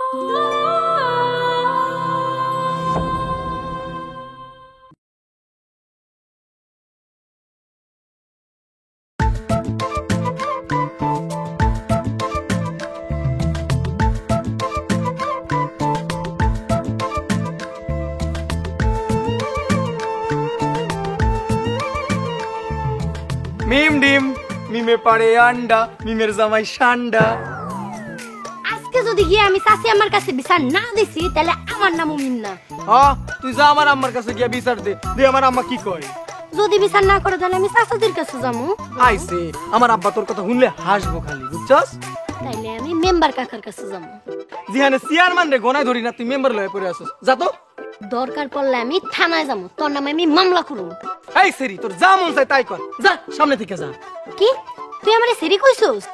মিম ডিম মিমে পাড়ে আন্ডা মিমের জামাই সান্ডা। আজকে যদি গিয়ে আমি চাচি আমার কাছে বিচার না দিছি তাহলে আমার নামও মিম না। হ্যাঁ তুই যা আমার আম্মার কাছে গিয়া বিচার দে, দে আমার আম্মা কি কয়। যদি বিচার না করে তাহলে আমি চাচাদের কাছে যাবো। আইছে আমার আব্বা তোর কথা শুনলে হাসবো খালি, বুঝছস? তাইলে আমি মেম্বার কাকার কাছে যাবো। জিহানে চেয়ারম্যান রে গোনায় ধরি না, তুই মেম্বার লয়ে পড়ে আসছ। যা তো। দরকার পড়লে আমি থানায় যাবো, তোর নামে আমি মামলা করব। এই সেরি তোর যা মন চাই তাই কর, যা সামনে থেকে যা। কি তুই আমারে সেরি কইছস?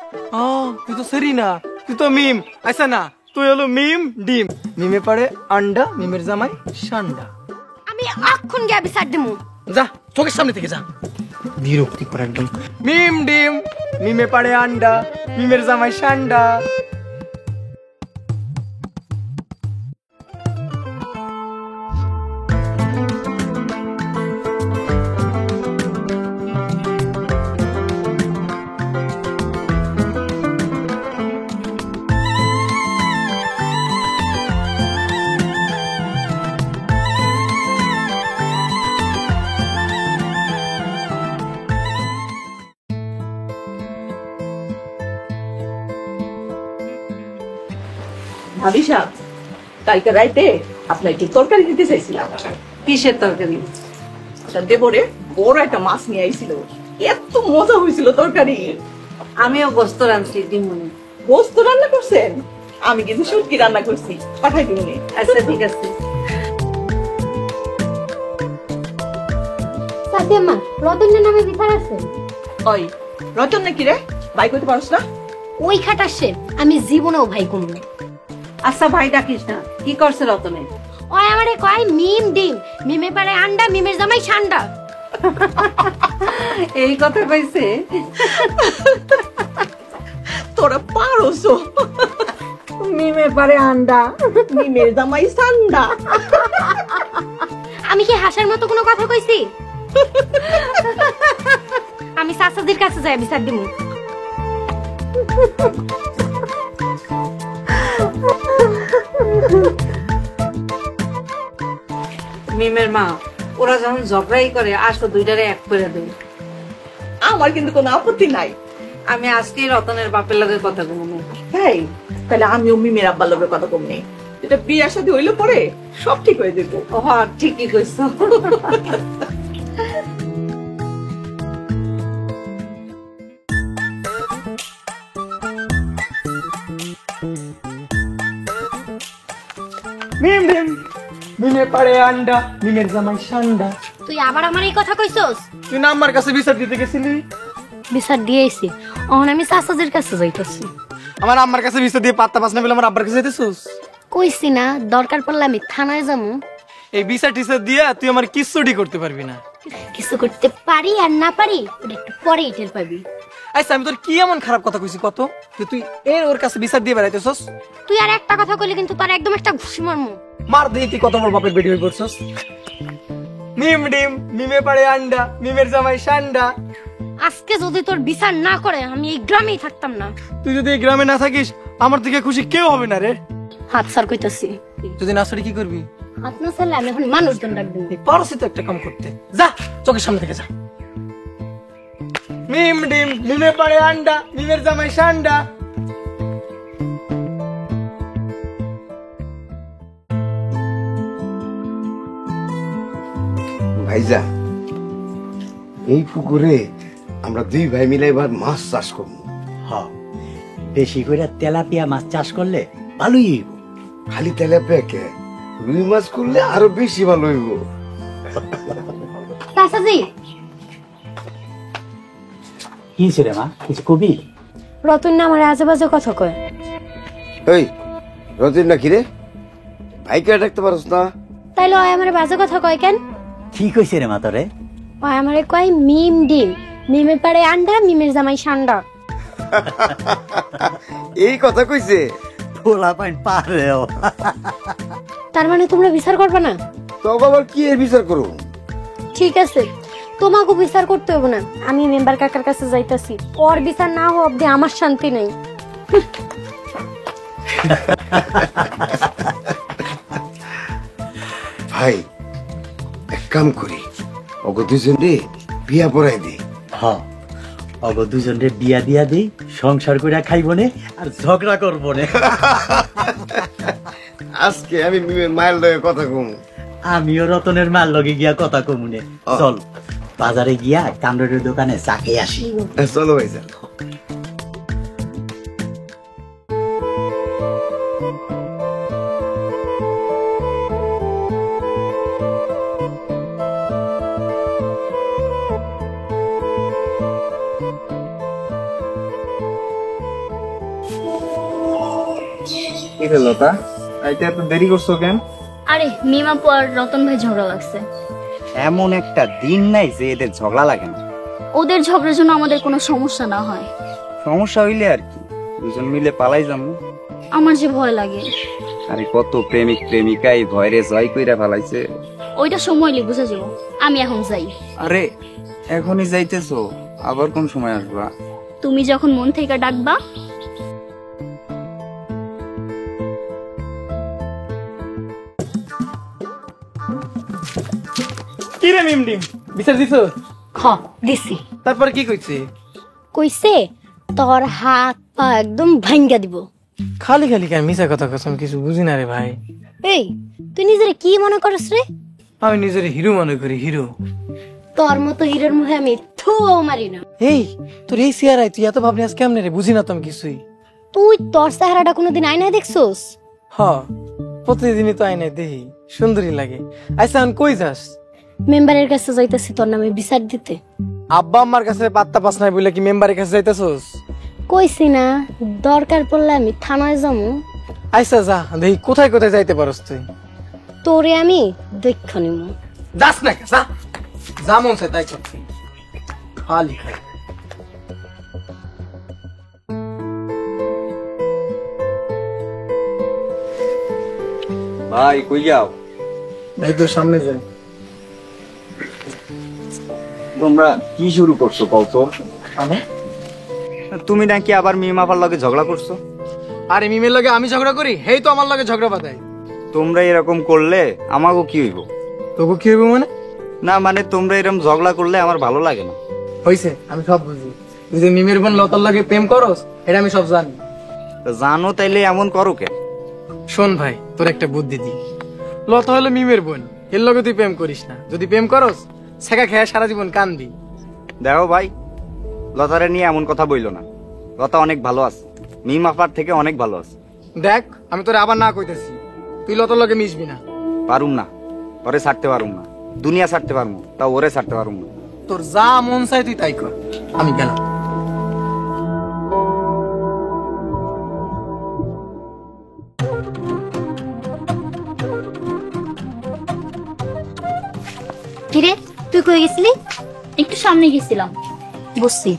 তুই তো সেরি না, তুই তো মিম। আচ্ছা না, তুই হলো মিম ডিম মিমে পাড়ে আন্ডা মিমের জামাই সান্ডা। আমি এখন গিয়ে বিচার দেবো। যা চোখের সামনে থেকে যা, বিরক্তি করে একদম। মিম ডিম মিমে পাড়ে আন্ডা মিমের জামাই সান্ডা। ভাবিসা কালকে রাইতে আপনার একটু তরকারি দিতে চাইছিলাম। কিসের তরকারি? দেবরে বড় একটা মাছ নিয়ে আইছিল, এত মজা হয়েছিল তরকারি। আমিও গোস্ত রাঁধছি দিমুনি। গোস্ত রান্না করছেন? আমি কিন্তু শুটকি রান্না করছি, পাঠাই দিবনি। আচ্ছা ঠিক আছে। সাথে মা রতনের নামে বিচার আছে। ওই রতন নাকি রে, ভাই করতে পারছ না? ওই খাটাসে আমি জীবনেও ভাই করব না। আচ্ছা ভাই ডাকিস না, কি করছে রতনে? ওই আমারে কয় মিম ডিম মিমে পাড়ে আন্ডা মিমের জামাই সান্ডা। এই কথা কইছে? তোরা পারোস, মিমে পারে আন্ডা মিমের জামাই সান্ডা। আমি কি হাসার মতো কোনো কথা কইছি? আমি চাচাদের কাছে যাই বিচার দিব। মিমের মা, ওরা যখন ঝগড়াই করে আসো দুইটারে এক করে দেব। আমার কিন্তু কোনো আপত্তি নাই। আমি আজকেই রতনের বাপের লগে কথা বলবো। হ্যাঁ তাহলে আমিও মিমের আব্বার লোকের কথা কম নেই, এটা বিয়ার সাথে হইলে পরে সব ঠিক হয়ে যেত। ও ঠিকই কইছো। মিম ডিম মিমে পাড়ে আন্ডা মিমের জামাই সান্ডা। তুই আবার আমার এই কথা কইছস? তুই না আমার কাছে বিচার দিতে গেছিলি? বিচার দিয়েছি, এখন আমি চাচাদের কাছে যাইতেছি। আমার আম্মার কাছে বিচার দিয়ে পাত্তা পাস না বলে আমার আব্বার কাছে যেতেছিস? কইছি না দরকার পড়লে আমি থানায় যাবো। এই বিচার টিচার দিয়ে তুই আমার কিচ্ছুটি করতে পারবি না। কিছু করতে পারি আর না পারি ওটা একটু পরেই টের পাবি। আচ্ছা আমি তোর কি এমন খারাপ কথা কইছি কত, যে তুই ওর কাছে বিচার দিয়ে বেড়াইতেছস? তুই আর একটা কথা কইলে কিন্তু তোর একদম একটা ঘুষি মারমু। মার দিয়ে তুই কত বড় বাপের বেটি হয়ে পড়ছস। মিম ডিম মিমে পাড়ে আন্ডা মিমের জামাই সান্ডা। আজকে যদি তোর বিচার না করে আমি এই গ্রামেই থাকতাম না। তুই যদি এই গ্রামে না থাকিস আমার থেকে খুশি কেউ হবে না রে। হাত সার কইতাছি। যদি না সরি কি করবি? হাত না সারলে আমি এখন মানুষজন ডাকবো। পারছি তো একটা কাম করতে, যা চোখের সামনে থেকে যা। মিম ডিম মিমে পাড়ে আন্ডা মিমের জামাই সান্ডা। ভাইজা এই পুকুরে আমরা দুই ভাই মিলে এবার মাছ চাষ করবো। হ্যাঁ, বেশি করে তেলাপিয়া মাছ চাষ করলে ভালোই হইব। খালি তেলাপিয়া কে, রুই মাছ করলে আরো বেশি ভালো হইব। চাচাজি কি রে মা, কিছু কবি? রতন না আমার আজে বাজে কথা কয়। এই রতিন নাকি রে, ভাইকে ডাকতে পারস না? তাইলে ওই আমার বাজে কথা কয় কেন? কি কইছে রে মা তোরে? ওই আমারে কয় মিম ডিম মিমে পাড়ে আন্ডা মিমের জামাই সান্ডা। এই কথা কইছে? পোলা পাইন পারেও। তার মানে তোমরা বিচার করবে না? তবে আবার কি এর বিচার করবো? ঠিক আছে, তোমাকে বিচার করতে হবে না, আমি মেম্বার কাকার কাছে যাইতাছি। ওর বিচার না হওয়া অব্দি আমার শান্তি নেই। ভাই এক কাম করি, ওকে দুজন রে বিয়া পড়াই দিই। হ্যাঁ, অগ দুজনের বিয়া দিয়া দিই, সংসার কইরা খাইব নে আর ঝগড়া করবো নে। আজকে আমি মিমের মায়ের লগে কথা কম। আমিও রতনের মার লগে গিয়া কথা কমুনে। চল বাজারে গিয়া কামড়ের দোকানে চাকে আসি। চলো ভাই চল। কি রে লতা, আইতে এত দেরি করছো কেন? আরে মিমাপু আর রতন ভাই ঝগড়া লাগছে। এমন একটা দিন নাই যে এদের ঝগড়া লাগে না। ওদের ঝগড়ার জন্য আমাদের কোনো সমস্যা না হয়। সমস্যা হইলে আর কি, দুজন মিলে পালাই যাবো। আমার যে ভয় লাগে। আরে কত প্রেমিক প্রেমিকা এই ভয়রে জয় কইরা ফেলাইছে। ওইটা সময় নিয়ে বুঝা যাবো। আমি এখন যাই। আরে এখনই যাইতেছো, আবার কোন সময় আসবা? তুমি যখন মন থেকে ডাকবা। কি রে মিম ডিম, বিচার দিছো? খ দিছি। তারপর কি কইছে? কইছে তোর হাত পা একদম ভাঙ্গা দিব। খালি খালি কেন মিছা কথা কসম, কিছু বুঝি না রে ভাই। এই তুই নিজের কি মনে করস রে? আমি নিজের হিরো মনে করি, হিরো। তোর মতো হিরোর মুখে আমি থু মারি না। এই তোর এই চেহারায় তুই এত ভাবনি আজ কেমনে রে? বুঝি না তো আমি কিছুই। তুই তোর চেহারাটা কোনোদিন আয়নায় দেখছোস? হ, প্রতিদিনই তো আইনায় দেখি, সুন্দরী লাগে। আচ্ছা এখন কই যাস? মেম্বারের কাছে যাইতাছি তোর নামে বিচার দিতে। আব্বা আম্মার কাছে পাত্তা পাস নাই বলে কি মেম্বারের কাছে যাইতেছস? কইছি না দরকার পড়লে আমি থানায় যাবো। আচ্ছা যা, দেখি কোথায় কোথায় যাইতে পারস তুই। তোরে আমি দেখ নিব। যাস না, যা যা মন চায় তাই কর। খালি খালি ভাই কই যাও? এই তো সামনে যাই। তোমরা কি শুরু করছো কত? আমি তুমি নাকি আবার মিমাপার লগে ঝগড়া করছো? আরে মিমের লগে আমি ঝগড়া করি, হেই তো আমার লগে ঝগড়া বাঁধাই। তোমরা এরকম করলে আমাকে কি হইব? তোকে কি হইব মানে? না মানে তোমরা এরকম ঝগড়া করলে আমার ভালো লাগে না। হইছে, আমি সব বুঝি। তুই যে মিমের বোন লতার লগে প্রেম করস, এটা আমি সব জানি। তো জানো তাইলে এমন করো কেন? শোন ভাই, তোর একটা বুদ্ধি দি। লতা হলো মিমের বোন, এর লগে তুই প্রেম করিস না। যদি প্রেম করস, ছেঁকা খেয়ে সারা জীবন কানবি। দেখো ভাই, লতারে নিয়ে এমন কথা বইলো না। লতা অনেক ভালো আছে, মিমাপার থেকে অনেক ভালো আছে। দেখ আমি তোরে আবার না কইতেছি, তুই লতার লগে মিশবি না। পারুম না, ওরে ছাড়তে পারুম না। দুনিয়া ছাড়তে পারবো, তা ওরে ছাড়তে পারুম না। তোর যা মন চাই তুই তাই কর, আমি গেলাম। কিরে তুই কই গেছিলি? একটু সামনে গেছিলাম। বসছি।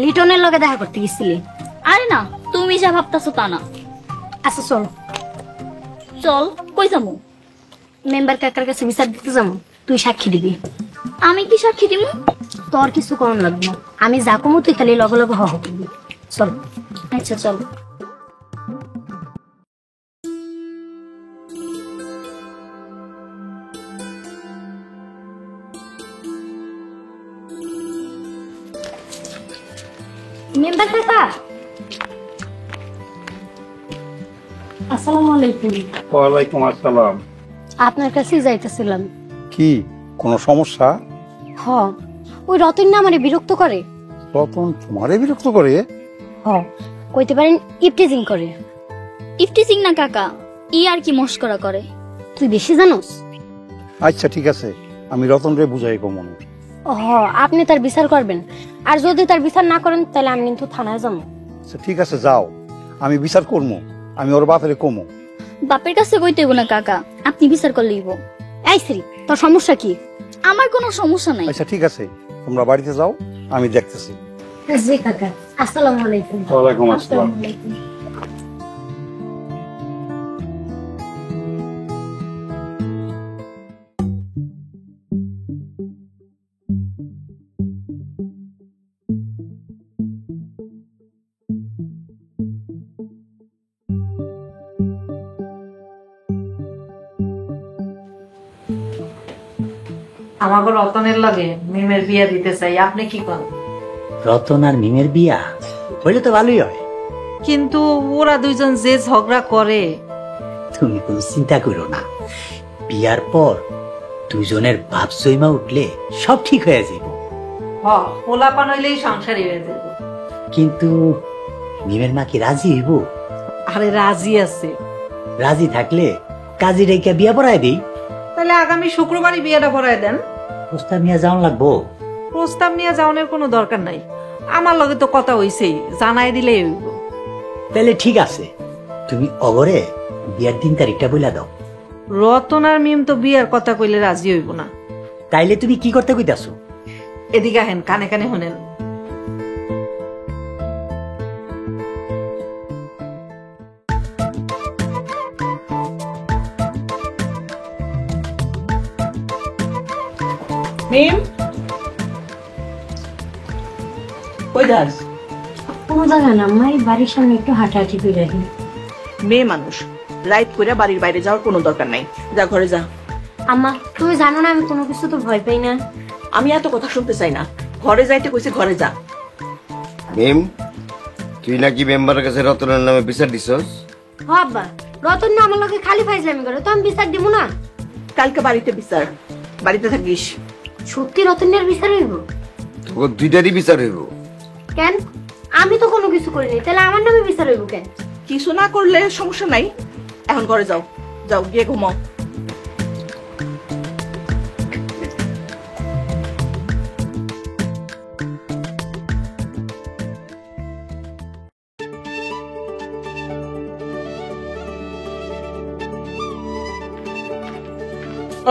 লিটনের লগে দেখা করতে গেছিলি? আরে না, তুমি যা ভাবতাছো তা না। আচ্ছা চল। চল, কই যাবো? মেম্বার কাকার কাছে বিচার দিতে যাবো, তুই সাক্ষী দিবি। আমি কি সাক্ষী দিমু? তোর কিছু কম লাগবে না, আমি যা কমু তুই খালি লগে লগে হহ করবি। চল। আচ্ছা চল। মেম্বার কাকা আসসালামু আলাইকুম। ওয়ালাইকুম আসসালাম। আপনার কাছেই যাইতেছিলাম। কি কোনো সমস্যা? হ, ওই রতন না আমারে বিরক্ত করে। রতন তোমারে বিরক্ত করে? হ, কইতে পারেন ইপটিজিং করে। ইফটিজিং না কাকা, ই আর কি মস্করা করে। তুই বেশি জানোস? আচ্ছা ঠিক আছে, আমি রতন রে বুঝাই কমন। হ, আপনি তার বিচার করবেন, আর যদি তার বিচার না করেন তাহলে আমি কিন্তু থানায় যাবো। আচ্ছা ঠিক আছে যাও, আমি বিচার করবো। আমি ওর বাপের কমো। বাপের কাছে কইতে হইব না কাকা, আপনি বিচার করলেই হইব। এই শ্রী, তোর সমস্যা কি? আমার কোনো সমস্যা নাই। আচ্ছা ঠিক আছে, তোমরা বাড়িতে যাও, আমি দেখতেছি। জি কাকা, আসসালামু আলাইকুম। ওয়ালাইকুম আসসালাম। আসসালামু আলাইকুম। আমাকে রতনের লাগে মিমের বিয়ে দিতে চাই, আপনি কি করেন? রতন আর মিমের বিয়া হইলে তো ভালোই হয়। কিন্তু ওরা দুইজন যে ঝগড়া করে। তুমি কোনো চিন্তা করো না, বিয়ার পর দুজনের ভাব জৈমা উঠলে সব ঠিক হয়ে যাবে। পোলাপান হইলেই সংসারই হয়ে যাবে। কিন্তু মিমের মা কি রাজি হইব? আরে রাজি আছে। রাজি থাকলে কাজী রেখে বিয়া পড়ায় দিই। তাহলে আগামী শুক্রবারই বিয়েটা পড়ায় দেন। প্রস্তাব নিয়ে যাওয়া লাগবো। প্রস্তাব নিয়ে যাওয়ানোর কোনো দরকার নাই, আমার লগে তো কথা হইছেই, জানাই দিলেই হইব। তাহলে ঠিক আছে, তুমি অগরে বিয়ার দিন তারিখটা বইলা দাও। রতন আর মিম তো বিয়ার কথা কইলে রাজি হইব না। তাইলে তুমি কি করতে কইতাছো? এদিকে আহেন, কানে কানে শুনেন। মিম কই যাস? কোনো জায়গা না, আমার এই বাড়ির সামনে একটু হাঁটাহাঁটি করে রাখি। মেয়ে মানুষ, রাইট করে বাড়ির বাইরে যাওয়ার কোনো দরকার নাই, যা ঘরে যা। আম্মা তুমি জানো না আমি কোনো কিছু তো ভয় পাই না। আমি এত কথা শুনতে চাই না, ঘরে যাইতে কইছে, ঘরে যা। মিম, তুই নাকি মেম্বারের কাছে রতনের নামে বিচার দিছস? হ আব্বা, রতন না আমার লোকে খালি ফাইজলামি করে, তো আমি বিচার দিব না। কালকে বাড়িতে বিচার, বাড়িতে থাকিস। সত্যি রতনের বিচার হইব? তোর দুইটারই বিচার হইব। কেন? আমি তো কোনো কিছু করিনি, তাহলে আমার নামে বিচার হইব কেন? কিছু না করলে সমস্যা নাই, এখন ঘরে যাও, যাও গিয়ে ঘুমাও।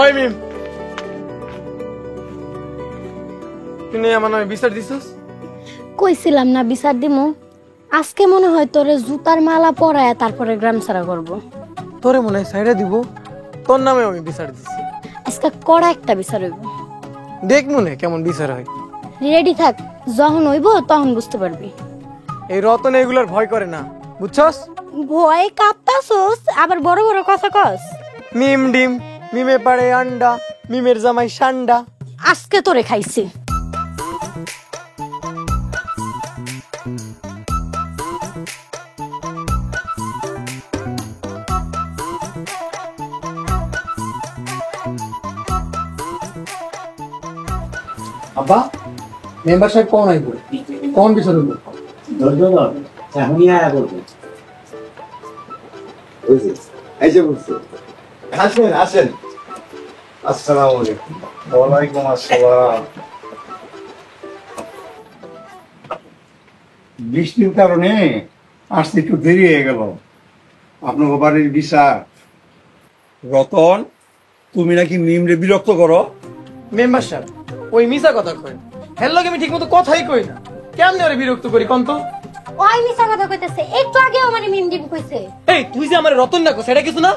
ওই মিম, তুই আমার নামে বিচার দিছস? কইছিলাম না বিচার দিমু। আজকে মনে হয় তোরে জুতার মালা পরায় তারপরে গ্রাম ছাড়া করবো। তোরে মনে হয় সাইডে দিব, তোর নামে আমি বিচার দিছি। আজকে কড়া একটা বিচার হইব। দেখ মনে কেমন বিচার হয়। রেডি থাক, যখন হইব তখন বুঝতে পারবি। এই রতন এগুলার ভয় করে না, বুঝছস? ভয় কাঁপতাছস, আবার বড় বড় কথা কস। মিম ডিম, মিমে পাড়ে আন্ডা, মিমের জামাই সান্ডা। আজকে তোরে খাইছি। আব্বা, মেম্বার সাহেব কোন আইব, কোন বিচার হইব? এখনই আয়া বলবো। এই যে বলছো, আসেন আসেন। আসসালামু আলাইকুম। ওয়ালাইকুম আসসালাম। বৃষ্টির কারণে আসতে একটু দেরি হয়ে গেল। আপনার বাড়ির বিচার। রতন, তুমি নাকি মিমরে বিরক্ত করো? মেম্বার সাহেব ওই মিছা কথা কই, হের লগে আমি ঠিক মতো কথাই কই না, কেমনে ওরে বিরক্ত করি কোন তো? ওই মিছা কথা কইতেছে, একটু আগেও মানে মিম ডিম কইছে। এই তুই যে আমার রতন না কইছ, এটা কিছু না?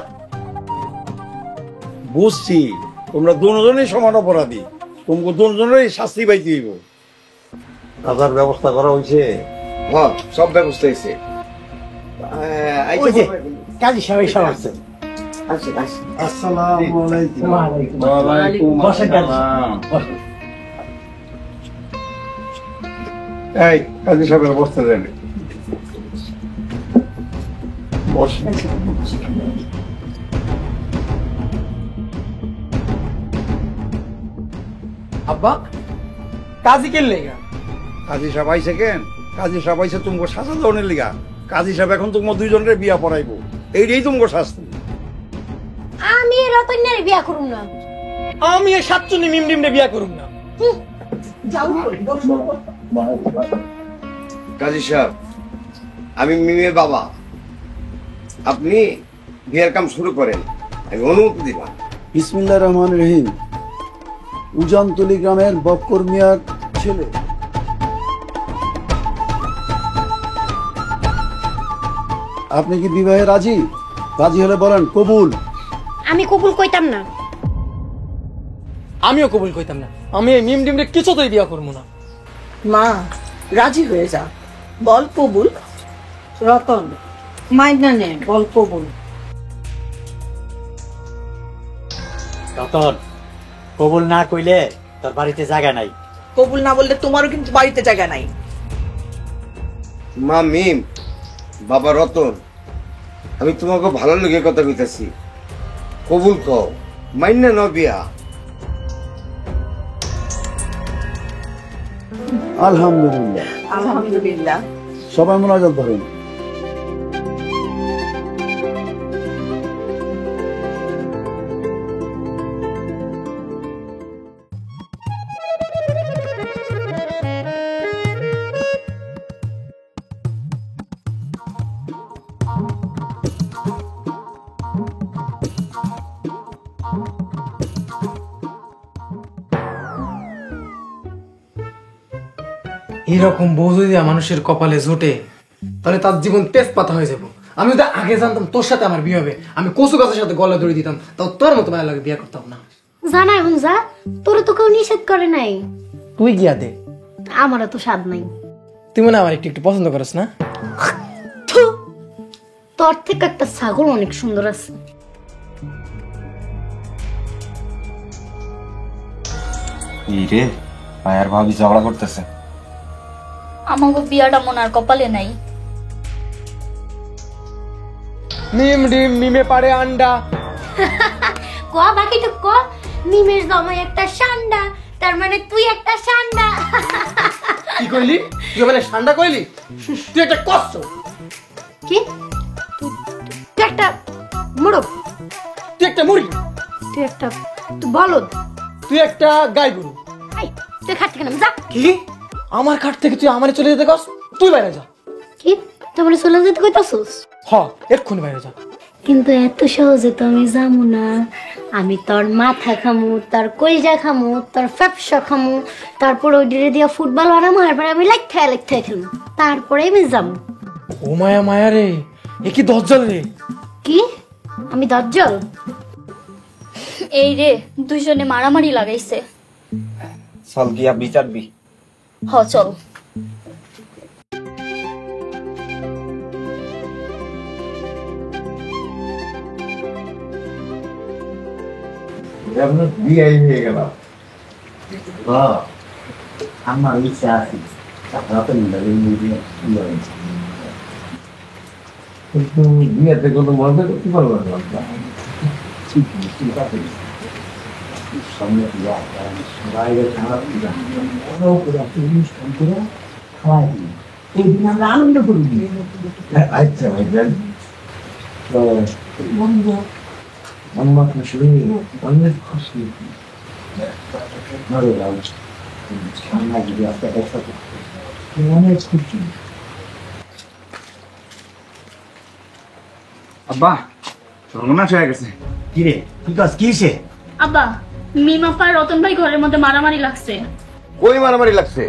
বুঝছি, তোমরা দুজনেই সমান অপরাধী, তোমাকে দুজনেরই শাস্তি পাইতে হইব। খাবার ব্যবস্থা করা হয়েছে? হ্যাঁ, সব ব্যবস্থা হয়েছে। ওই যে কাজী সাহেব সব আছে। আসসালামু আলাইকুম। বসেন কাজী সাহেব, বসেন। এই কাজী সাহেবের অবস্থা দেন। আব্বা কাজী কে লেগা? কাজী সাহেব আইছে কেন? কাজী সাহেব আইছে তোমাকে শাসা দেওয়ার লিগা। কাজী সাহেব এখন তোমার দুইজনের বিয়া পড়াইবো, এইটাই তোমাকে শাস্তি। আমি রতনের বিয়া করুম না। আমি এই সাতচুনি মিম ডিম রে বিয়া করুম না। যাও কাজী সাহেব, আমি মিমের বাবা, আপনি বিয়ের কাম শুরু করেন, আমি অনুমতি দিলাম। বিসমিল্লাহির রহমানির রহিম। উজানতলি গ্রামের বক্কর মিয়ার ছেলে। আপনি কি বিবাহে রাজি? রাজি হলে বলেন কবুল। আমি কবুল কইতাম না। আমিও কবুল কইতাম না, আমি এই মিম ডিম রে কিছুতেই বিয়া করবো না। মা, রাজি হয়ে যা, বল কবুল। রতন মাইনা নে, বল কবুল। রতন, কবুল না কইলে তোর বাড়িতে জায়গা নাই। কবুল না বললে তোমারও কিন্তু বাড়িতে জায়গা নাই। মা মিম, বাবা রতন, আমি তোমাকে ভালো লেগে কথা কইতাছি, কবুল কও, মাইন্না ন বিয়া। আলহামদুলিল্লাহ। আলহামদুলিল্লাহ। সবাই মোনাজাত ধরেন। এরকম বউ যদি মানুষের কপালে জোটে তাহলে তার জীবন তেজপাতা হয়ে যাবো। আমি যদি আগে জানতাম তোর সাথে আমার বিয়ে হবে, আমি কচু গাছের সাথে গলা দড়ি দিতাম, তাও তোর মতো ভালো লাগে বিয়ে করতাম না। জানা এখন যা, তোর তো কেউ নিষেধ করে নাই। তুই গিয়া দে, আমারও তো স্বাদ নাই। তুই মনে হয় আমার একটু একটু পছন্দ করিস না? থু, তোর থেকে একটা ছাগল অনেক সুন্দর আছে। রে ভাইয়ার ভাবি ঝগড়া করতেছে। আমাকে বিয়াটা মনে আর কপালে নাই। মিম ডিম, মিমে পারে আন্ডা। ক বাকিটা ক। মিমের জামাই একটা সান্ডা, তার মানে তুই একটা সান্ডা। কি কইলি? তুই মানে সান্ডা কইলি? তুই একটা কষ্ট। কি? তুই একটা মোড়ক, তুই একটা মুরগি, তুই একটা বলদ, তুই একটা গাই গরু। তুই খাট থেকে নাম যা। কি? আমার খাট থেকে তুই আমারে চলে যেতে কস? তুই বাইরে যা। কি? তোমরা চলে যেতে কইতাছস? হ, এক্ষুনি বাইরে যা। কিন্তু এত সহজে তো আমি যাবো না। আমি তোর মাথা খামু, তোর কলজা খামু, তোর ফ্যাপসা খামু, তারপর ওই ডিরে দিয়া ফুটবল বানামু, এরপরে আমি লেখায় খেলবো, তারপরে আমি যাবো। ও মায়া মায়া রে, এ কি দজ্জাল রে। কি? আমি দজ্জাল? এই রে, দুইজনে মারামারি লাগাইছে। চল গিয়া বিচারবি। হ চল। বিয়ে হয়ে গেল। আমার ইচ্ছা আছে কিন্তু বিয়েতে কোনো মজা করতে পারবো না। আমরা আনন্দ করবি। আচ্ছা ভাইজান, আম্মা খুশি, অনেক খুশি। অনেক খুশি। আব্বা সর্বনাশ হয়ে গেছে। কিরে কি কাজ কিসে? আব্বা, মিমাপা রতন ভাই ঘরের মধ্যে মারামারি লাগছে। কই মারামারি লাগছে?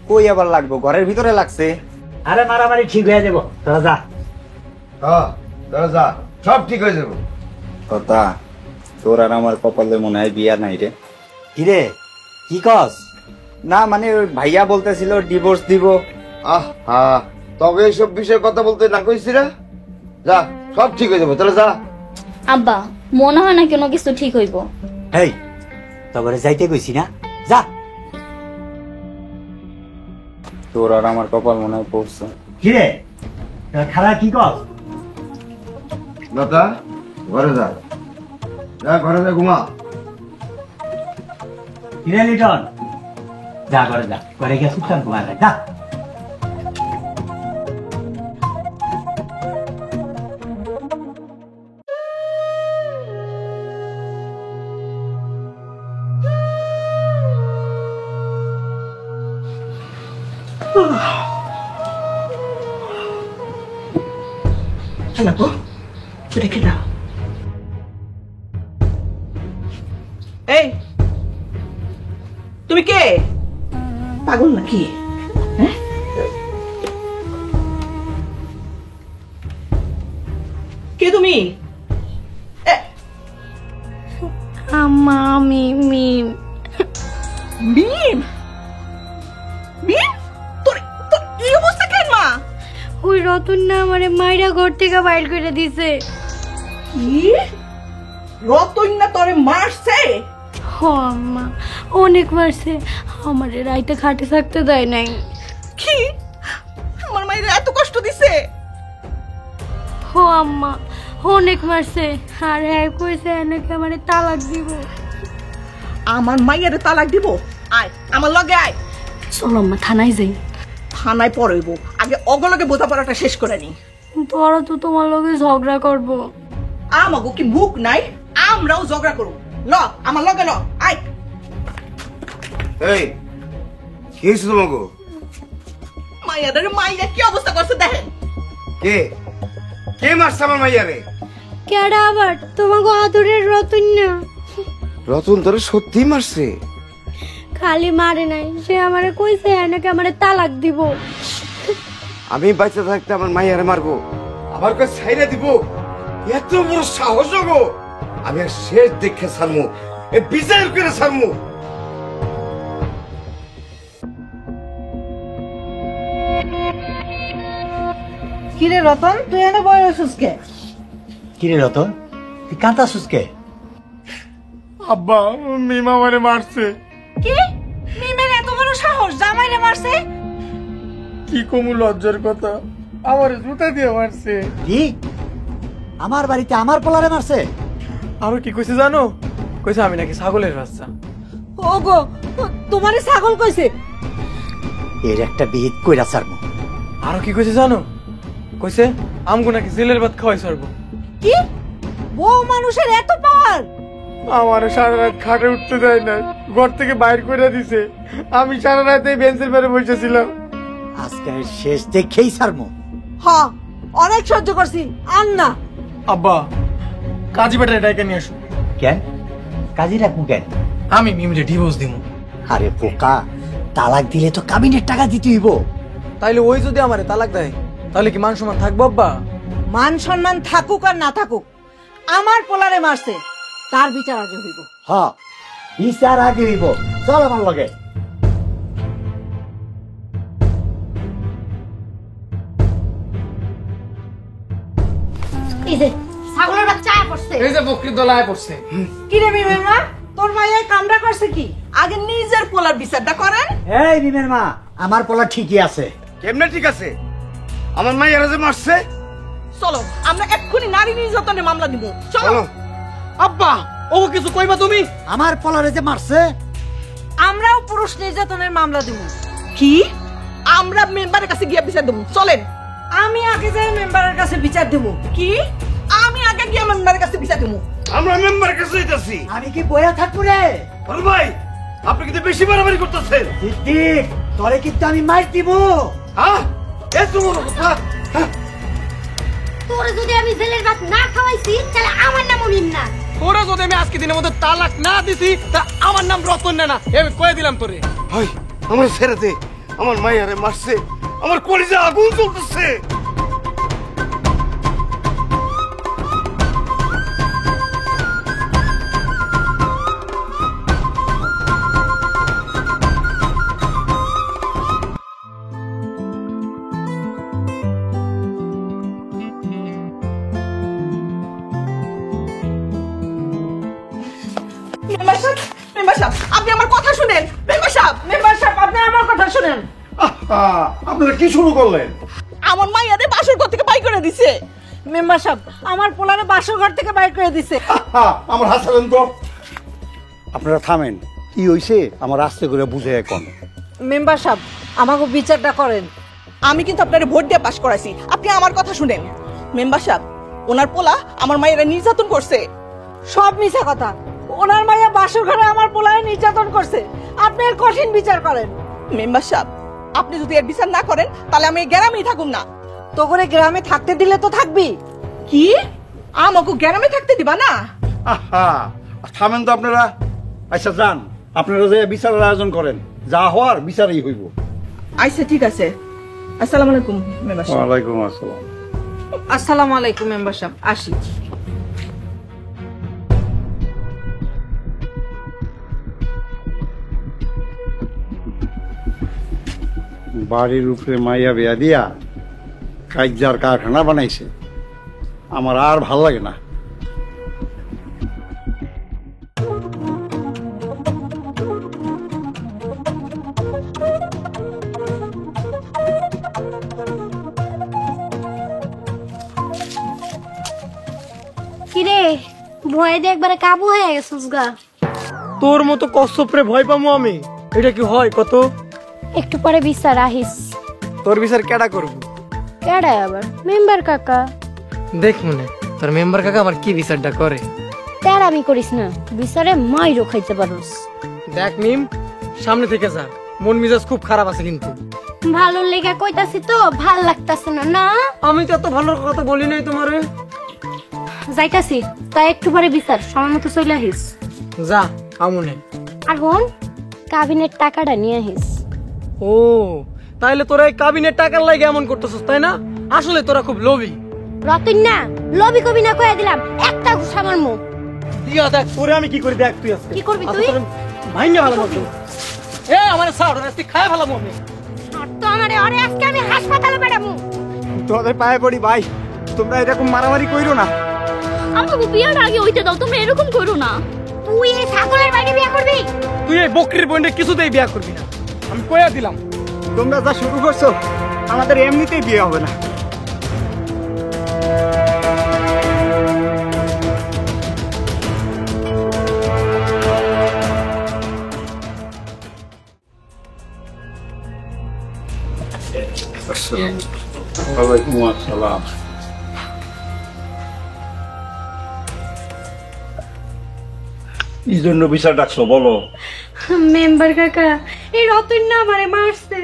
কই আবার লাগবো, ঘরের ভিতরে লাগছে। আরে মারামারি ঠিক হয়ে যাবো, তোরা যা। হ্যাঁ তোরা যা, সব ঠিক হয়ে যাবো। কথা তোর আর আমার কপালে মনে হয় বিয়া নাই রে। কিরে কি কাজ? না মানে ওই ভাইয়া বলতেছিল ডিভোর্স দিব। তবে এইসব বিষয়ে কথা বলতে না কইছি রে। যা, সব ঠিক হয়ে যাবো, তাহলে যা। আব্বা, মনে হয় না কোনো কিছু ঠিক হইব। এই তবে যাইতে কইছি না, যা। তোর আর আমার কপাল মনে হয় পড়ছে। কিরে খারাপ কি কাজ? লতা, ঘরে যা, যা ঘরে যা, ঘুমা। কিরে লিটন, যা ঘরে যা, ঘরে গিয়ে সুস্থান ঘুমা যা। রেখে দাও। এই তুমি কে? পাগল নাকি? হ্যাঁ? কে তুমি? আমি মিম। মিম? মিম? তোর তোর এই অবস্থা কেন মা? ওই রতন না আমারে মাইরা ঘর থেকে বাইর করে দিছে। কি? রতন না তোরে মারছে? হ, ও আম্মা অনেক মারছে, আমার রাইতে খাটে থাকতে দেয় নাই। কি আমার মায়ের এত কষ্ট দিছে? ও আম্মা অনেক মারছে, আর হ্যাঁ কইছে নাকি আমার তালাক দিব। আমার মায়ের তালাক দিব? আয় আমার লগে আয়। চলো আম্মা থানায় যাই। থানায় পড়ইব, আগে অগলগে বোঝাপড়াটা শেষ করে নি। তোরা তো তোমার লগে ঝগড়া করবো। আমাগো কি মুখ নাই? আমরাও ঝগড়া করব। ল আমার লগে ল, আয়। এই কি হয়েছে তোমাকে? মাইয়া কি অবস্থা করছে দেখেন। কে কে মারছে আমার মাইয়ারে? কেডা আবার? তোমাকে আদরের রতন না। রতন তোরে সত্যি মারছে? খালি মারে নাই, সে আমারে কইছে নাকি আমারে তালাক দিব। আমি বাচ্চা থাকতে আমার মাইয়ারে মারবো, আমার কাছে ছাইরা দিব? এত বড় সাহস গো! আমি আর শেষ দেখে ছাড়মু, এ বিচার করে ছাড়মু। কিরে রতন, তুই এনে বয় আছিস কে? কিরে রতন, তুই কাঁদাছিস কে? আব্বা মিমা আমারে মারছে। কি? মিমের এত বড় সাহস, জামাইরে মারছে? কি কমু লজ্জার কথা, আমার জুতা দিয়ে মারছে। কি? আমার বাড়িতে আমার পোলারে মারছে? আরো কি কইছে জানো? কইছে আমি নাকি ছাগলের বাচ্চা। ওগো, তোমারে ছাগল কইছে? এর একটা বিহিত কইরা ছাড়বো। আরো কি কইছে জানো? কইছে আমগো নাকি জেলের ভাত খাওয়াই ছাড়বো। কি? বউ মানুষের এত পাওয়ার? আমার সারা রাত খাটে উঠতে দেয় না, ঘর থেকে বাইর করে দিছে। আমি সারা রাত এই বেঞ্চের পরে বসেছিলাম। আজকে শেষ দেখেই ছাড়বো। হ্যাঁ, অনেক সহ্য করছি, আর না। আব্বা কাজী বেটারে ডাইকা নিয়ে আসো। কেন? কাজী রাখবো কেন? আমি মিমরে ডিভোর্স দিব। আরে পোকা, তালাক দিলে তো কাবিনের টাকা দিতে হইব। তাইলে ওই যদি আমারে তালাক দেয় তাহলে কি মান সম্মান থাকবো আব্বা? মান সম্মান থাকুক আর না থাকুক, আমার পোলারে মারছে, তার বিচার আগে হইব। হ্যাঁ, বিচার আগে হইব। চল আমার লগে। এই যে ছাগলের বাচ্চা আয়া পড়ছে। এই যে বকরি দলায় পড়ছে। কিরে মিমের মা, তোর মাইয়া কামড়া করছে কি? আগে নিজের পোলার বিচারটা করেন। এই নিমের মা, আমার পোলা ঠিকই আছে। কেমনে ঠিক আছে? আমার মাইয়ারে যে মারছে। চলো আমরা এক্ষুনি নারী নির্যাতনের মামলা দিব। চলো। আব্বা ও কিছু কইবা তুমি? আমার পোলারে যে মারছে, আমরাও পুরুষ নির্যাতনের মামলা দিব। কি? আমরা মেম্বারের কাছে গিয়ে বিচার দেব। চলেন। আমি আগে যাই মেম্বারের কাছে বিচার দেব। কি? আমি আগে গিয়ে মেম্বারের কাছে বিচার দেব। আমরা মেম্বারের কাছে যাইতাছি। আমি কি বইয়া থাকবো রে? আরে ভাই, আপনি কিন্তু বেশি বাড়াবাড়ি করতেছেন। সিদ্দিক, তোরে কিন্তু আমি মার দিব। হ্যাঁ, এত বড় কথা? তোরে যদি আমি জেলের ভাত না খাওয়াইছি তাহলে আমার নাম মিম না। তোরা যদি আমি আজকে দিনের মধ্যে তালাক না দিছি তা আমার নাম রতন না, আমি কয়ে দিলাম তোরে। ভাই আমার ছেড়ে দে, আমার মাইয়ারে মারছে, আমার কলিজা আগুন জ্বলতেছে। মেম্বার সাহেব, আপনি আমার কথা শুনেন। মেম্বার সাহেব, আপনি আমার কথা শুনেন। আপনারা কি শুরু করলেন? আমার মাইয়ারে বাসর ঘর থেকে বাই করে দিছে। মেম্বার সাহেব, আমার পোলারে বাসর ঘর থেকে বাইর করে দিছে। আমার হাত ছাড়েন তো। আপনারা থামেন, কি হইছে আমার আস্তে করে বুঝে এখন। মেম্বার সাহেব, আমাকে বিচারটা করেন। আমি কিন্তু আপনারে ভোট দিয়ে পাশ করাইছি, আপনি আমার কথা শুনেন। মেম্বার সাহেব, ওনার পোলা আমার মায়েরা নির্যাতন করছে। সব মিছা কথা। ওনার মাইয়া বাসর ঘরে আমার পোলারে নির্যাতন করছে। আপনি এর কঠিন বিচার করেন। মেম্বার সাহেব, আপনি যদি এর বিচার না করেন তাহলে আমি এই গ্রামেই থাকুম না। তো করে গ্রামে থাকতে দিলে তো থাকবি। কি? আমাকে গ্রামে থাকতে দিবা না? থামেন তো আপনারা। আচ্ছা যান, আপনারা যে বিচারের আয়োজন করেন, যা হওয়ার বিচারই হইব। আচ্ছা ঠিক আছে। আসসালামু আলাইকুম মেম্বার সাহেব। ওয়ালাইকুম আসসালাম। আসসালামু আলাইকুম মেম্বার সাহেব, আসি। বাড়ির উপরে মাইয়া বিয়া দিয়া কাইজার কারখানা বানাইছে, আমার আর ভাল লাগে না। ভয়ে দিয়ে একবারে কাবু হয়ে গেছিস গা। তোর মতো কচ্ছপরে ভয় পামু আমি? এটা কি হয় কত? একটু পরে বিচার আহিস। তোর বিচার কেডা করব? কেডা আবার? মেম্বার কাকা। দেখ মনে তোর মেম্বার কাকা আমার কি বিচারটা করে। তার আমি করিস না, বিচারে মাইরও খাইতে পারোস। দেখ মিম, সামনে থেকে যা, মন মেজাজ খুব খারাপ আছে কিন্তু। ভালো লেগে কইতাছি তো, ভাল লাগতাছে না না? আমি তো এত ভালো কথা বলি নাই তোমারে। যাইতাছি, তাই একটু পরে বিচার, সময় মতো চলে আহিস। যা আমনে। আর হন, কাবিনের টাকাটা নিয়ে আহিস। ও তাইলে তোরা এই কাবিনের টাকার লাগে এমন করতেছস তাই না? আসলে তোরা খুব লোভী। রতন না, লবি কবি না কইয়া দিলাম, একটা ঘুষা মারমু। দিয়া দেখ তোরে আমি কি করি, দেখ তুই আজকে কি করবি তুই? ভাইঙ্গা ভালো মতো। এ আমারে ছাড়, আজকে খায় ভালো মনে। আর তো আমারে আরে আজকে আমি হাসপাতালে পাঠামু। তোদের পায়ে পড়ি ভাই, তোমরা এরকম মারামারি কইরো না। আমাকে বিয়ার আগে ওইটা দাও, তোমরা এরকম করো না। তুই এই ছাগলের বাইরে বিয়ে করবি? তুই এই বকরির বোনকে কিছুতেই বিয়া করবি না, আমি কইয়া দিলাম। তোমরা যা শুরু করছো, আমাদের এমনিতেই বিয়ে হবে না। ওয়ালাইকুম আসসালাম। কি জন্য বিচার ডাকছো বলো? মেম্বার কাকা, এই রতন না আমারে মারছে।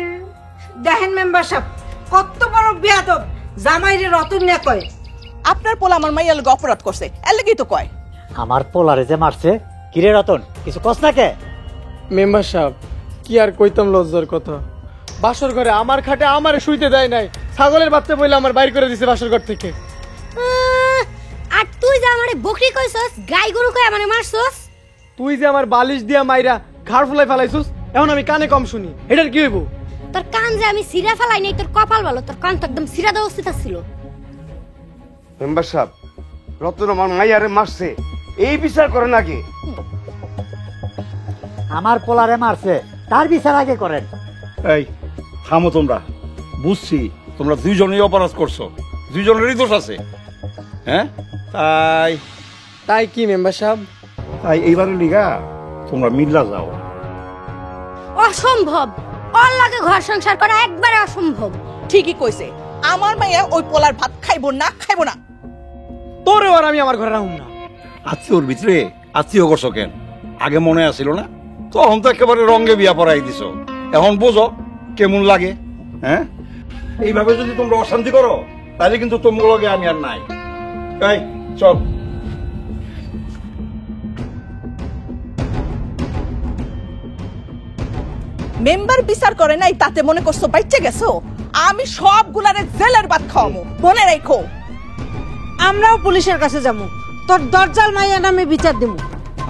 দেখেন মেম্বার সাহেব, কত বড় বেয়াদব, জামাইরে রতন না কয়। আপনার পোলা আমার মাইয়ার লগে অপরাধ করছে, এর লাগেই তো কয়। আমার পোলারে যে মারছে, কিরে রতন কিছু কস না কে? মেম্বার সাহেব কি আর কইতাম লজ্জার কথা। বাসর ঘরে আমার খাটে আমারে শুইতে দেয় নাই, ছাগলের বাচ্চা বইলে আমার বাইর করে দিছে বাসর ঘর থেকে। আর তুই যে আমারে বকরি কইছস, গাই গরু কই আমারে মারছস? তুই যে আমার বালিশ দিয়া মাইরা ঘাড় ফুলাই ফেলাইছস, এখন আমি কানে কম শুনি, এটার কি হইব? তোর কান যে আমি সিরা ফেলাই নাই, তোর কপাল ভালো, তোর কান তো একদম সিরা দেওয়া উচিত ছিল। মেম্বার সাহেব, রতন আমার মাইয়ারে মারছে, এই বিচার করেন আগে। আমার পোলারে মারছে, তার বিচার আগে করেন। এই থামো তোমরা, বুঝছি তোমরা দুইজনেই অপরাধ করছো, দুইজনেরই দোষ আছে। হ্যাঁ তাই কি মেম্বার সাহেব? তাই এইবারের লিগা তোমরা মিল্লা যাও। অসম্ভব, ওর লাগে ঘর সংসার করা একবারে অসম্ভব। ঠিকই কইছে, আমার মাইয়া ওই পোলার ভাত খাইবো না, খাইবো না। তোরে আর আমি আমার ঘরে রাখুম না। আত্মীয়র ভিতরে আত্মীয় করছো কেন? আগে মনে আসিল না? তখন তো একেবারে রঙে বিয়া পড়াই দিছো, এখন বোঝো কেমন লাগে। হ্যাঁ, এইভাবে যদি তোমরা অশান্তি করো তাহলে কিন্তু তোমার লগে আমি আর নাই। তাই চল। মেম্বার বিচার করে নাই তাতে মনে করছো বাইচে গেছো? আমি সবগুলারে জেলের ভাত খাওয়াবো, মনে রাখো। আমরাও পুলিশের কাছে যাবো, তোর দরজাল মাইয়া নামে বিচার দেবো।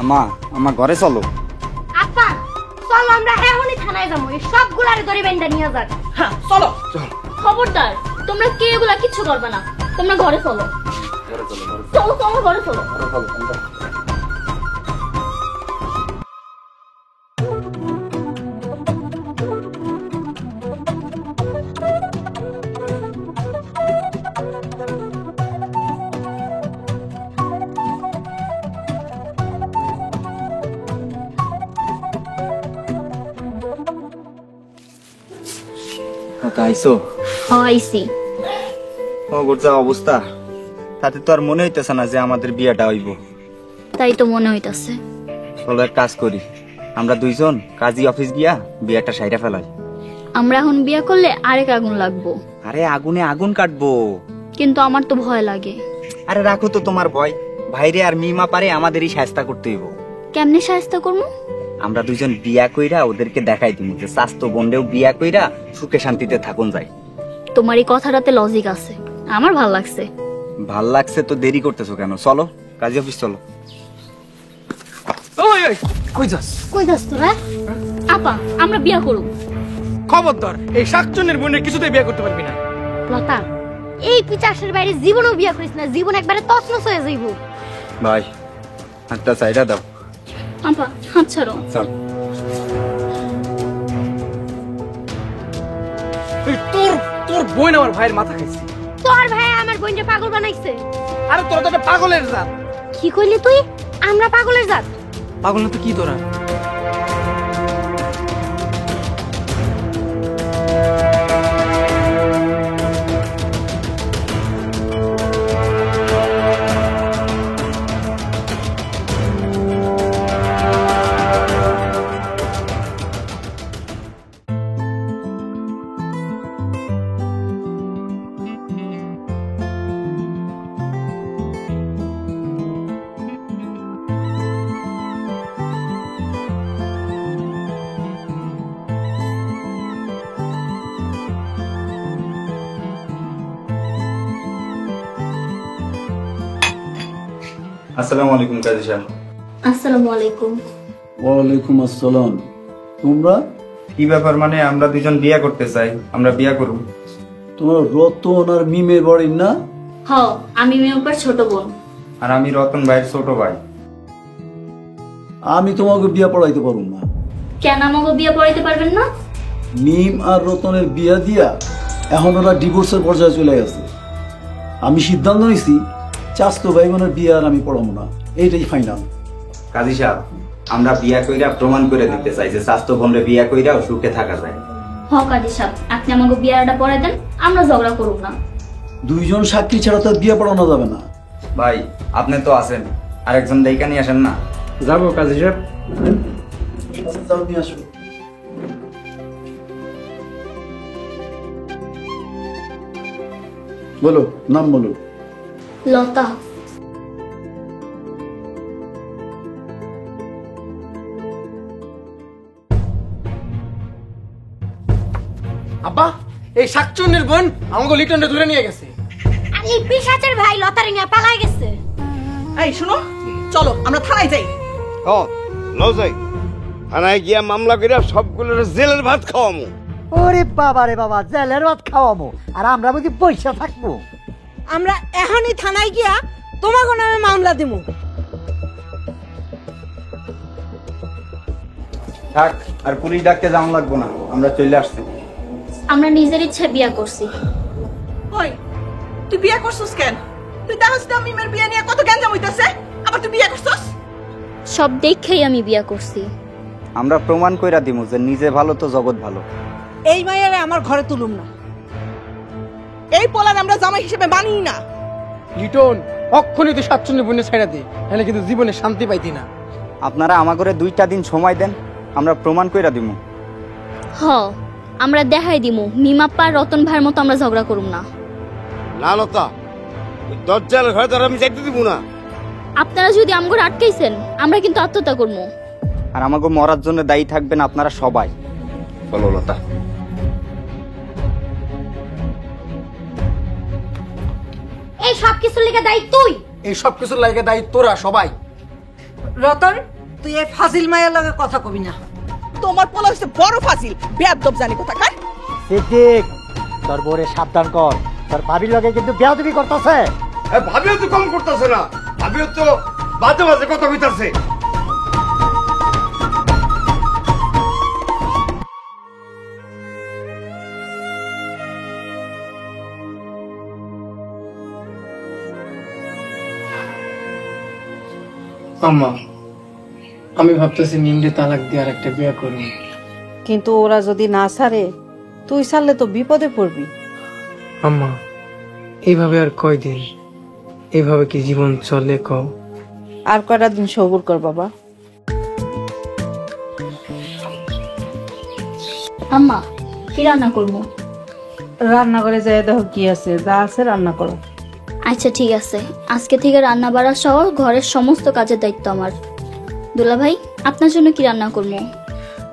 আমা, আমার ঘরে চলো। আপা চলো আমরা এখনই থানায় যাবো, এই সবগুলারে ধরে বেঁধে নিয়ে যাক। হ্যাঁ চলো। খবরদার, তোমরা কে এগুলা কিচ্ছু করবে না, তোমরা ঘরে চলো। চলো চলো ঘরে চলো। আইসো আইসি। ও গোটা অবস্থা, তাতে তো আর মনে হইতেছে না যে আমাদের বিয়েটা হইব। তাই তো মনে হইতাছে। চলো এক কাজ করি, আমরা দুইজন কাজী অফিস গিয়া বিয়েটা সাইরা ফেলাই। আমরা এখন বিয়ে করলে আরেক আগুন লাগবো। আরে আগুনে আগুন কাটবো। কিন্তু আমার তো ভয় লাগে। আরে রাখো তো তোমার ভয়, ভাইরে আর মিমা পারে আমাদেরই সাহায্য করতে হইব। কেমনে সাহায্য করবো? আমরা দুইজন বিয়া কইরা ওদেরকে দেখাই দিব যে স্বাস্থ্য বন্ডেও বিয়া কইরা সুখে শান্তিতে থাকুন যায়। তোমার এই কথাটাতে লজিক আছে, আমার ভাল লাগছে। ভাল লাগছে তো দেরি করতেছো কেন? চলো কাজী অফিস চলো। ওই ওই কই যাস? কই যাস তোরা? আপা আমরা বিয়ে করব। খবরদার, এই শাকচুন্নির বোনের কিছুতেই বিয়ে করতে পারবি না। লতা, এই পিচাসের বাইরে জীবনও বিয়ে করিস না, জীবন একবারে তছনছ হয়ে যাইব। ভাই হাতটা সাইডা দাও। আপা হাত ছাড়ো। চল। তোর তোর বোন আমার ভাইয়ের মাথা খাইছে। তোর ভাই আমার বোনকে পাগল বানাইছে। আরে তোর তো একটা পাগলের জাত। কি কইলি তুই? আমরা পাগলের জাত? পাগল না তো কি তোরা? আসসালামু আলাইকুম কাজী সাহেব। আসসালামু আলাইকুম। ওয়ালাইকুম আসসালাম। তোমরা কি ব্যাপার? মানে আমরা দুজন বিয়ে করতে চাই, আমরা বিয়ে করব। তোমার রতন আর মিমের বাড়ি না? হ, আমি মেয়ের ছোট বোন। আর আমি রতন ভাইয়ের ছোট ভাই। আমি তোমাকে বিয়া পড়াইতে পারবো না। কেন আমাকে বিয়ে পড়াইতে পারবেন না? মিম আর রতনের বিয়া দিয়া এখন ওরা ডিভোর্সের পর্যায়ে চলে গেছে। আমি সিদ্ধান্ত নিছি চাস্তো ভাই বোনের বিয়া আর আমি পড়াবো না, এইটাই ফাইনাল। কাজী সাহেব, আমরা বিয়া কইরা প্রমাণ করে দিতে চাই যে স্বাস্থ্য বোনরে বিয়া কইরাও সুখে থাকা যায়। হ কাজী সাহেব, আপনি আমাকে বিয়েটা পড়াই দেন, আমরা ঝগড়া করব না। দুইজন সাক্ষী ছাড়া তো বিয়া পড়ানো যাবে না। ভাই আপনি তো আছেন, আরেকজন ডাইকা নিয়ে আসেন না। যাবো কাজী সাহেব। যাও নিয়ে আসো। বলো, নাম বলো। লতা। আব্বা, এই শাকচুন্নির বোন আমাকে লিটনটা ধরে নিয়ে গেছে। আর এই পিশাচের ভাই লতারে নিয়ে পালাই গেছে। এই শুনো, চলো আমরা থানায় যাই। ও লও যাই, থানায় গিয়া মামলা কইরা সবগুলোর জেলের ভাত খাওয়ামু। ওরে বাবা রে বাবা, জেলের ভাত খাওয়ামো আর আমরা বুঝি পয়সা থাকবো? আমরা এখনই থানায় গিয়া তোমাকে নামে মামলা দিমু। থাক, আর পুলিশ ডাকতে যাওয়া লাগবো না, আমরা চলে আসছি। আমরা নিজের ইচ্ছে বিয়ে করছি। ওই তুই বিয়ে করছিস কেন? তুই দেখছিস না মিমের বিয়ে নিয়ে কত গ্যাঞ্জাম হইতাছে, আবার তুই বিয়ে করছিস? সব দেখেই আমি বিয়ে করছি। আমরা প্রমাণ কইরা দিমু যে নিজে ভালো তো জগৎ ভালো। এই মাইয়ারে আমার ঘরে তুলুম না। এই পোলার আমরা জামাই হিসেবে মানি না। লিটন, অক্ষণই তুই শাকচুন্নির বোনের ছাইড়া দে, নাহলে কিন্তু জীবনে শান্তি পাইতি না। আপনারা আমার ঘরে 2টা দিন সময় দেন, আমরা প্রমাণ কইরা দিমু। হ, আমরা দেখাই দিমু মিমাপ্পা আর রতন ভাইয়ের মতো আমরা ঝগড়া করব না। না লতা, ওই দরজার ঘরে তো আর আমি যাইতে দিব না। আপনারা যদি আমগো আটকাইছেন, আমরা কিন্তু আত্মহত্যা করব। আর আমাকে মরার জন্য দায়ী থাকবেন আপনারা সবাই। বলো লতা। এই সব কিছুর লেগে দায়ী তুই। এই সব কিছুর লাগে দায়ী তোরা সবাই। রতন, তুই এই ফাজিল মায়ের লগে কথা কবি না। তোমার পোলা হচ্ছে বড় ফাজিল, বেয়াদব জানি কোথাকার। সিদ্দিক, তোর বউরে সাবধান কর, তোর ভাবির লগে কিন্তু বেয়াদবি করতেছে। ভাবিও তো কম করতেছে না, ভাবিও তো বাজে বাজে কথা কইতাছে। আম্মা, আমি ভাবতেছি মিমরে তালাক দিয়ে আর একটা বিয়ে করব। কিন্তু ওরা যদি না ছাড়ে, তুই ছাড়লে তো বিপদে পড়বি। আম্মা, এইভাবে আর কয়দিন? এইভাবে কি জীবন চলে কও? আর কয়টা দিন সবুর কর বাবা। আম্মা, কি রান্না করবো? রান্না করে যাই দেখো কি আছে, যা আছে রান্না করো। আচ্ছা ঠিক আছে, আজকে থেকে রান্না বাড়া সহ ঘরের সমস্ত কাজের দায়িত্ব আমার। দুলা ভাই, আপনার জন্য কি রান্না করবো?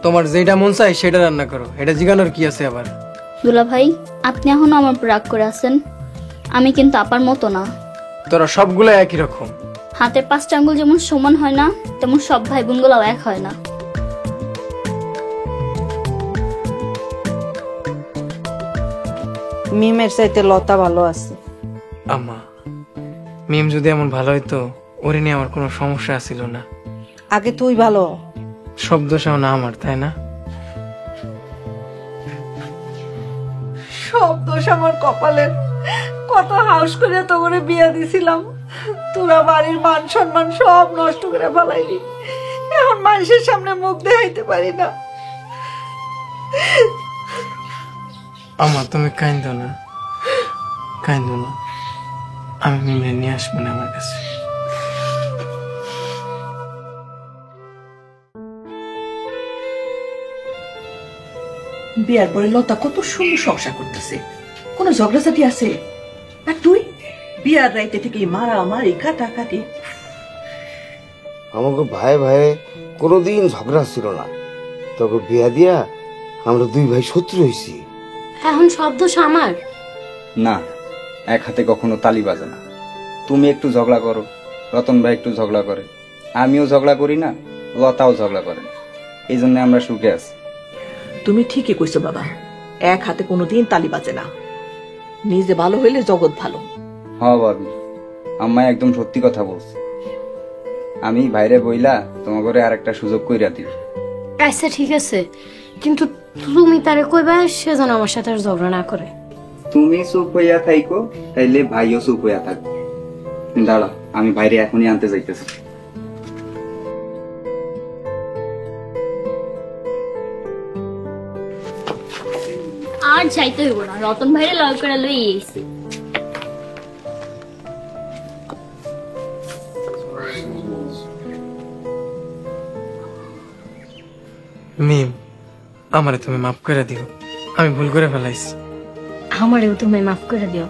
তোমার যেটা মন চাই সেটা রান্না করো, এটা জিগানোর কি আছে আবার? দুলা ভাই, আপনি এখনো আমার উপর রাগ করে আছেন। আমি কিন্তু আপার মতো না। তোরা সবগুলো একই রকম। হাতের 5টা আঙ্গুল যেমন সমান হয় না, তেমন সব ভাই বোনগুলোও এক হয় না। মিমের চাইতে লতা ভালো আছে। আম্মা, মিম যদি এমন ভালো হইতো, ওরে নিয়ে আমার কোনো সমস্যা ছিল না। আগে তুই ভালো। সব দোষাও না আমার, তাই না? সব দোষ আমার কপালের। কত হাউস করে তোমারে বিয়ে দিছিলাম, তোরা বাড়ির মান সম্মান সব নষ্ট করে ফেলাইলি, এখন মানুষের সামনে মুখ দেখাইতে পারি না। আমার তুমি কাইন্দো না, কাইন্দো না, আমি মিমরে নিয়ে আসবো না আমার কাছে। বিয়ার পরে লতা কত সুন্দর সংসার করতেছে, কোনো ঝগড়াঝাটি আছে? আর তুই বিয়ার রাইতে থেকে মারামারি কাটাকাটি। আমাকে ভাই ভাই কোনোদিন ঝগড়া ছিল না, তবে বিয়া দিয়া আমরা দুই ভাই শত্রু হয়েছি। এখন সব দোষ আমার। না, এক হাতে কখনো তালি বাজে না। তুমি একটু ঝগড়া করো, রতন ভাই একটু ঝগড়া করে, আমিও ঝগড়া করি না, লতাও ঝগড়া করে, এই জন্য আমরা সুখে আছি। তুমি ঠিকই কইছো বাবা, এক হাতে কোনোদিন তালি বাজে না। নিজে ভালো হইলে জগৎ ভালো। হ্যাঁ ভাবি, আম্মা একদম সত্যি কথা বলছে। আমি বাইরে বইলা তোমার ঘরে আর একটা সুযোগ কইরা দিই। আচ্ছা ঠিক আছে, কিন্তু তুমি তারে কইবা সে যেন আমার সাথে আর ঝগড়া না করে। তুমি চুপ হইয়া থাইকো, তাইলে ভাইও চুপ হইয়া থাকবে। দাঁড়া, আমি বাইরে এখনই আনতে যাইতেছি। আর যাইতে হইব না, রতন ভাইরে লয় করে লই এসে। মিম, আমারে তুমি মাফ করে দিও, আমি ভুল করে ফেলাইছি। আমারেও তুমি মাফ করে দিও।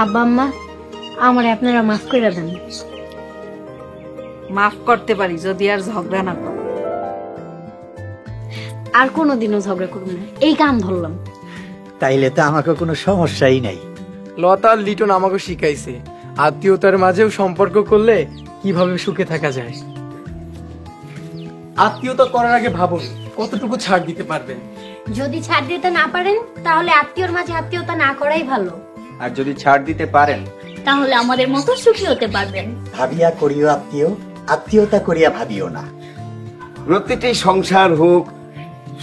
আব্বা আম্মা, আমারে আপনারা মাফ করে দেন। মাফ করতে পারি যদি আর ঝগড়া না করো। আর কোনোদিনও ঝগড়া করব না, এই কাম ধরলাম। তাইলে তো আমাকে কোনো সমস্যাই নাই। লতা আর লিটন আমাকে শিখাইছে আত্মীয়তার মাঝেও সম্পর্ক করলে কিভাবে সুখে থাকা যায়। আত্মীয়তা করার আগে ভাবুন কতটুকু ছাড় দিতে পারবেন। যদি ছাড় দিতে না পারেন তাহলে আত্মীয়র মাঝে আত্মীয়তা না করাই ভালো। আর যদি ছাড় দিতে পারেন তাহলে আমাদের মতো সুখী হতে পারবেন। ভাবিয়া করিও আত্মীয়, আত্মীয়তা করিয়া ভাবিও না। প্রতিটি সংসার হোক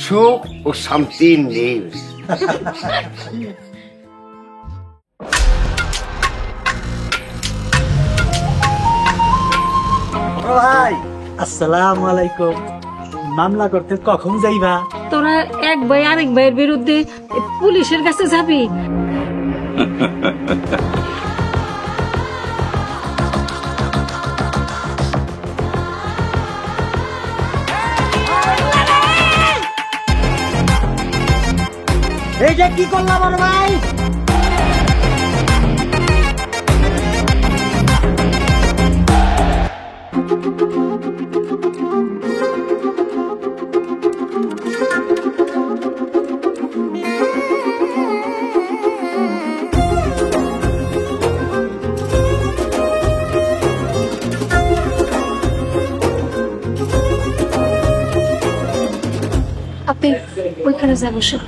সুখ ও শান্তির নীল। ভাই আসসালামু আলাইকুম। মামলা করতে কখন যাইবা? তোরা এক ভাই আরেক ভাইয়ের বিরুদ্ধে পুলিশের কাছে যাবি? এইটা কি করলাম বড় ভাই? আপনি ওইখানে যাবো সব।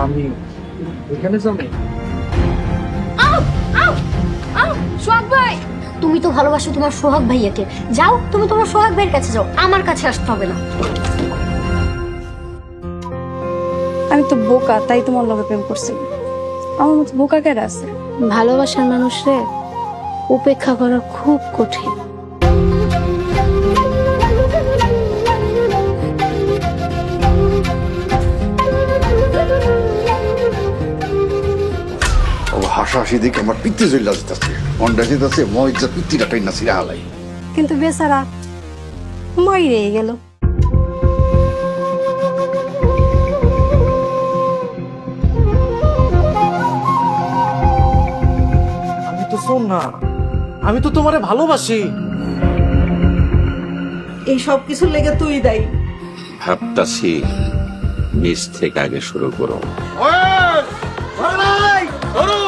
আমি এখানে যাবো? সোহাগ ভাই, তুমি তো ভালোবাসো তোমার সোহাগ ভাইয়াকে, যাও তুমি তোমার সোহাগ ভাইয়ের কাছে যাও, আমার কাছে আসতে হবে না। আমি তো বোকা, তাই তোমার লগে প্রেম করছি। আমার মতো বোকা কেন আছে? ভালোবাসার মানুষরে উপেক্ষা করা খুব কঠিন। হাসাহাসি দেখে আমার পিত্তি জল্লা যেতেছে, মনটা যেতেছে মজা পিত্তিটা টাইনা ছিঁড়া হালাই। কিন্তু বেচারা মরে গেল। আমি তো শোন না, আমি তো তোমারে ভালোবাসি। এই সব কিছু লেগে তুই দায়ী। ভাবতাছি নিজ থেকে আগে শুরু করো। ধরো